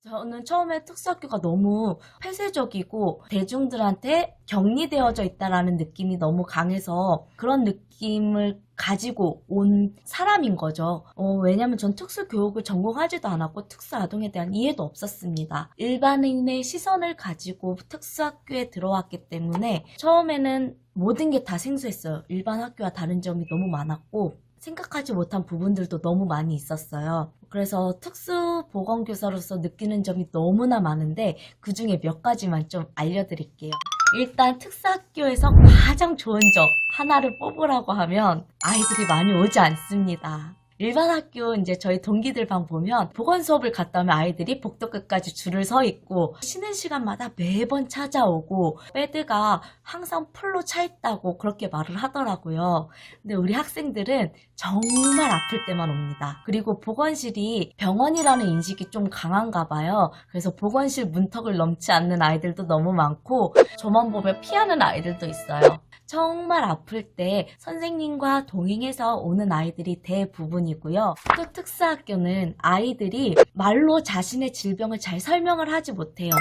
저는 처음에 특수학교가 너무 폐쇄적이고 대중들한테 격리되어져 있다라는 느낌이 너무 강해서 그런 느낌을 가지고 온 사람인 거죠. 왜냐면 전 특수교육을 전공하지도 않았고 특수아동에 대한 이해도 없었습니다. 일반인의 시선을 가지고 특수학교에 들어왔기 때문에 처음에는 모든 게 다 생소했어요. 일반 학교와 다른 점이 너무 많았고 생각하지 못한 부분들도 너무 많이 있었어요. 그래서 특수보건교사로서 느끼는 점이 너무나 많은데 그 중에 몇 가지만 좀 알려드릴게요. 일단 특수학교에서 가장 좋은 점 하나를 뽑으라고 하면 아이들이 많이 오지 않습니다. 일반 학교 이제 저희 동기들 방 보면 보건 수업을 갔다 오면 아이들이 복도 끝까지 줄을 서 있고 쉬는 시간마다 매번 찾아오고 배드가 항상 풀로 차 있다고 그렇게 말을 하더라고요. 근데 우리 학생들은 정말 아플 때만 옵니다. 그리고 보건실이 병원이라는 인식이 좀 강한가 봐요. 그래서 보건실 문턱을 넘지 않는 아이들도 너무 많고 저만 보면 피하는 아이들도 있어요. 정말 아플 때 선생님과 동행해서 오는 아이들이 대부분이고요. 또 특수학교는 아이들이 말로 자신의 질병을 잘 설명을 하지 못해요.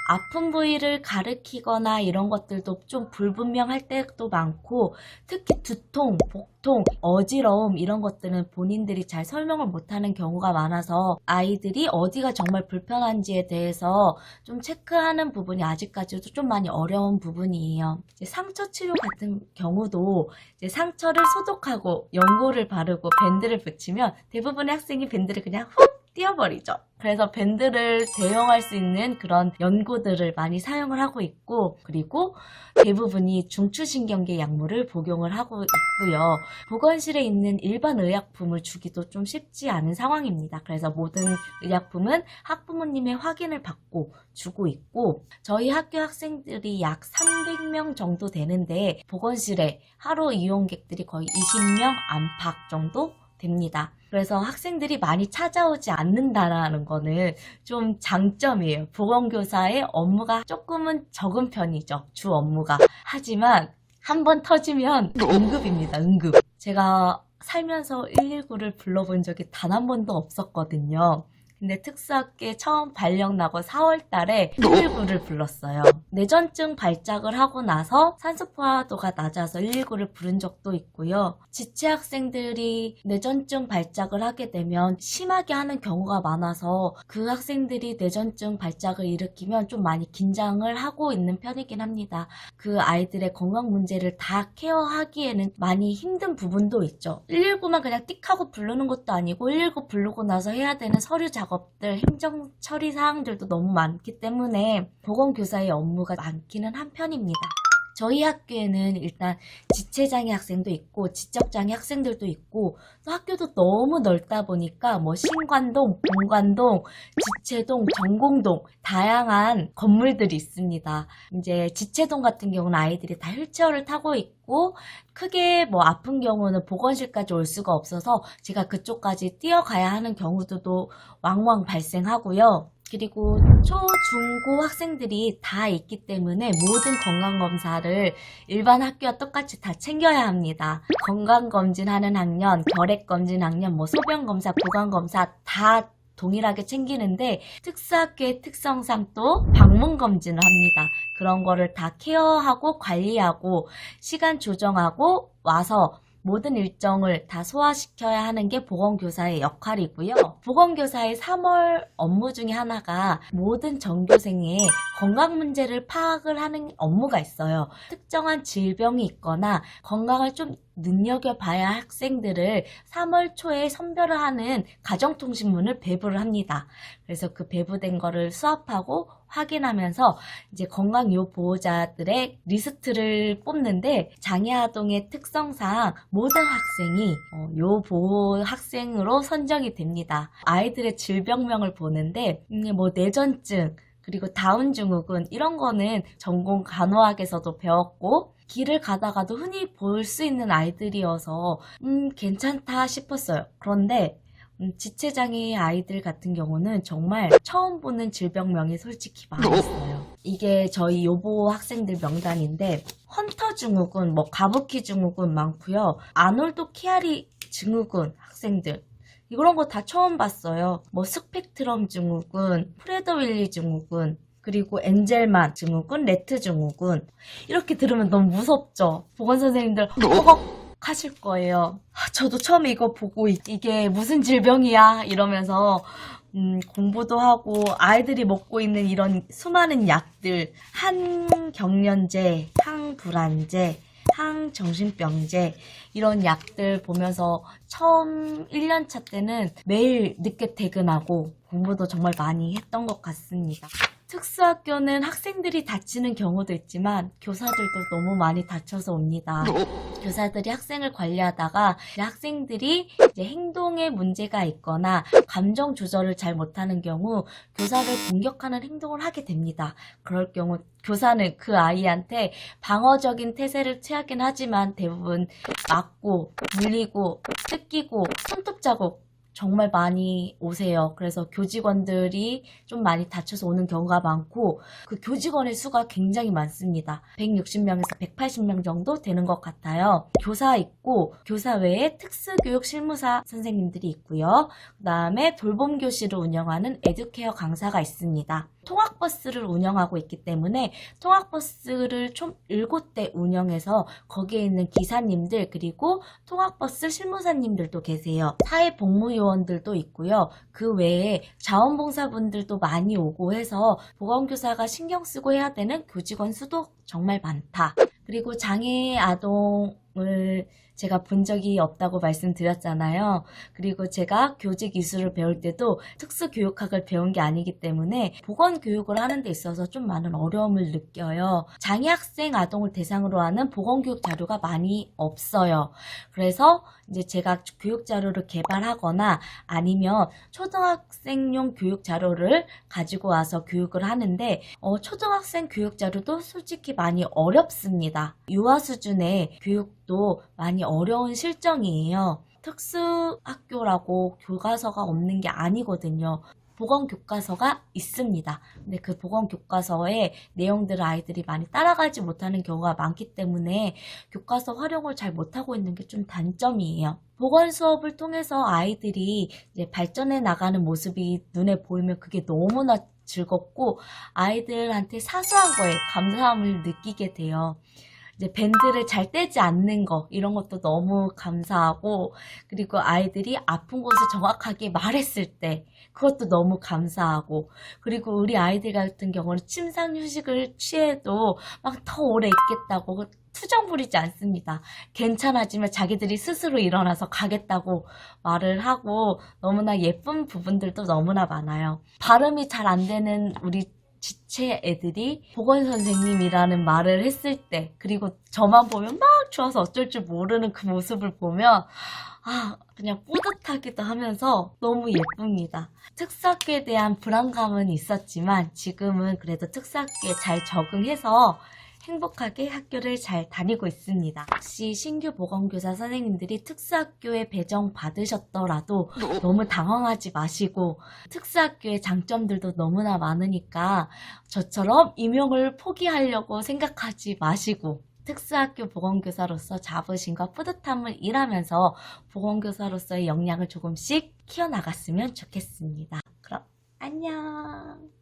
아픈 부위를 가리키거나 이런 것들도 좀 불분명할 때도 많고 특히 두통, 복통, 어지러움 이런 것들은 본인들이 잘 설명을 못하는 경우가 많아서 아이들이 어디가 정말 불편한지에 대해서 좀 체크하는 부분이 아직까지도 좀 많이 어려운 부분이에요. 이제 상처 치료 같은 경우도 이제 상처를 소독하고 연고를 바르고 밴드를 붙이면 대부분의 학생이 밴드를 그냥 훅 띄워버리죠. 그래서 밴드를 대용할 수 있는 그런 연고들을 많이 사용을 하고 있고 그리고 대부분이 중추신경계 약물을 복용을 하고 있고요. 보건실에 있는 일반 의약품을 주기도 좀 쉽지 않은 상황입니다. 그래서 모든 의약품은 학부모님의 확인을 받고 주고 있고 저희 학교 학생들이 약 300명 정도 되는데 보건실에 하루 이용객들이 거의 20명 안팎 정도 됩니다. 그래서 학생들이 많이 찾아오지 않는다라는 거는 좀 장점이에요. 보건교사의 업무가 조금은 적은 편이죠. 주 업무가. 하지만 한번 터지면 응급입니다. 응급. 제가 살면서 119를 불러본 적이 단 한 번도 없었거든요. 근데 특수학교에 처음 발령 나고 4월 달에 119를 불렀어요. 뇌전증 발작을 하고 나서 산소포화도가 낮아서 119를 부른 적도 있고요. 지체 학생들이 뇌전증 발작을 하게 되면 심하게 하는 경우가 많아서 그 학생들이 뇌전증 발작을 일으키면 좀 많이 긴장을 하고 있는 편이긴 합니다. 그 아이들의 건강 문제를 다 케어하기에는 많이 힘든 부분도 있죠. 119만 그냥 띡 하고 부르는 것도 아니고 119 부르고 나서 해야 되는 서류 작업들, 행정 처리 사항들도 너무 많기 때문에 보건교사의 업무가 많기는 한 편입니다. 저희 학교에는 일단 지체장애 학생도 있고 지적장애 학생들도 있고 또 학교도 너무 넓다 보니까 뭐 신관동, 본관동, 지체동, 전공동 다양한 건물들이 있습니다. 이제 지체동 같은 경우는 아이들이 다 휠체어를 타고 있고 크게 뭐 아픈 경우는 보건실까지 올 수가 없어서 제가 그쪽까지 뛰어가야 하는 경우도 왕왕 발생하고요. 그리고 초, 중, 고 학생들이 다 있기 때문에 모든 건강검사를 일반 학교와 똑같이 다 챙겨야 합니다. 건강검진하는 학년, 결핵검진 학년, 뭐 소변검사, 구강검사 다 동일하게 챙기는데 특수학교의 특성상 또 방문검진을 합니다. 그런 거를 다 케어하고 관리하고 시간 조정하고 와서 모든 일정을 다 소화시켜야 하는 게 보건교사의 역할이고요. 보건교사의 3월 업무 중에 하나가 모든 전교생의 건강 문제를 파악을 하는 업무가 있어요. 특정한 질병이 있거나 건강을 좀 눈여겨봐야 할 학생들을 3월 초에 선별을 하는 가정통신문을 배부를 합니다. 그래서 그 배부된 거를 수합하고 확인하면서 이제 건강요 보호자들의 리스트를 뽑는데 장애아동의 특성상 모든 학생이 요 보호 학생으로 선정이 됩니다. 아이들의 질병명을 보는데 뭐 뇌전증 그리고 다운증후군 이런 거는 전공 간호학에서도 배웠고 길을 가다가도 흔히 볼 수 있는 아이들이어서 괜찮다 싶었어요. 그런데 지체장애 아이들 같은 경우는 정말 처음 보는 질병명이 솔직히 많았어요. 이게 저희 요보 학생들 명단인데 헌터 증후군, 뭐 가부키 증후군 많고요. 아놀드 키아리 증후군 학생들 이런 거 다 처음 봤어요. 뭐 스펙트럼 증후군, 프레더-윌리 증후군, 그리고 엔젤만 증후군, 레트 증후군. 이렇게 들으면 너무 무섭죠? 보건선생님들 허걱 하실 거예요. 저도 처음에 이거 보고 이게 무슨 질병이야 이러면서 공부도 하고 아이들이 먹고 있는 이런 수많은 약들, 항경련제, 항불안제, 항정신병제 이런 약들 보면서 처음 1년차 때는 매일 늦게 퇴근하고 공부도 정말 많이 했던 것 같습니다. 특수학교는 학생들이 다치는 경우도 있지만 교사들도 너무 많이 다쳐서 옵니다. 교사들이 학생을 관리하다가 학생들이 이제 행동에 문제가 있거나 감정 조절을 잘 못하는 경우 교사를 공격하는 행동을 하게 됩니다. 그럴 경우 교사는 그 아이한테 방어적인 태세를 취하긴 하지만 대부분 맞고 물리고 뜯기고 손톱 자국 정말 많이 오세요. 그래서 교직원들이 좀 많이 다쳐서 오는 경우가 많고 그 교직원의 수가 굉장히 많습니다. 160명에서 180명 정도 되는 것 같아요. 교사 있고 교사 외에 특수교육 실무사 선생님들이 있고요. 그 다음에 돌봄교실을 운영하는 에듀케어 강사가 있습니다. 통학버스를 운영하고 있기 때문에 통학버스를 총 7대 운영해서 거기에 있는 기사님들 그리고 통학버스 실무사님들도 계세요. 사회복무요원들도 있고요. 그 외에 자원봉사분들도 많이 오고 해서 보건교사가 신경 쓰고 해야 되는 교직원 수도 정말 많다. 그리고 장애 아동을 제가 본 적이 없다고 말씀드렸잖아요. 그리고 제가 교직 이수를 배울 때도 특수교육학을 배운 게 아니기 때문에 보건교육을 하는 데 있어서 좀 많은 어려움을 느껴요. 장애 학생 아동을 대상으로 하는 보건교육 자료가 많이 없어요. 그래서 이제 제가 교육 자료를 개발하거나 아니면 초등학생용 교육 자료를 가지고 와서 교육을 하는데 초등학생 교육 자료도 솔직히 많이 어렵습니다. 유아 수준의 교육도 많이 어려운 실정이에요. 특수학교라고 교과서가 없는 게 아니거든요. 보건교과서가 있습니다. 근데 그 보건교과서의 내용들을 아이들이 많이 따라가지 못하는 경우가 많기 때문에 교과서 활용을 잘 못하고 있는 게 좀 단점이에요. 보건 수업을 통해서 아이들이 이제 발전해 나가는 모습이 눈에 보이면 그게 너무나 즐겁고 아이들한테 사소한 거에 감사함을 느끼게 돼요. 이제 밴드를 잘 떼지 않는 거 이런 것도 너무 감사하고 그리고 아이들이 아픈 곳을 정확하게 말했을 때 그것도 너무 감사하고 그리고 우리 아이들 같은 경우는 침상 휴식을 취해도 막 더 오래 있겠다고 투정 부리지 않습니다. 괜찮아지면 자기들이 스스로 일어나서 가겠다고 말을 하고 너무나 예쁜 부분들도 너무나 많아요. 발음이 잘 안 되는 우리 지체 애들이 보건선생님이라는 말을 했을 때 그리고 저만 보면 막 좋아서 어쩔 줄 모르는 그 모습을 보면 그냥 뿌듯하기도 하면서 너무 예쁩니다. 특수학교에 대한 불안감은 있었지만 지금은 그래도 특수학교에 잘 적응해서 행복하게 학교를 잘 다니고 있습니다. 혹시 신규 보건교사 선생님들이 특수학교에 배정 받으셨더라도 너무 당황하지 마시고 특수학교의 장점들도 너무나 많으니까 저처럼 임용을 포기하려고 생각하지 마시고 특수학교 보건교사로서 자부심과 뿌듯함을 일하면서 보건교사로서의 역량을 조금씩 키워나갔으면 좋겠습니다. 그럼 안녕.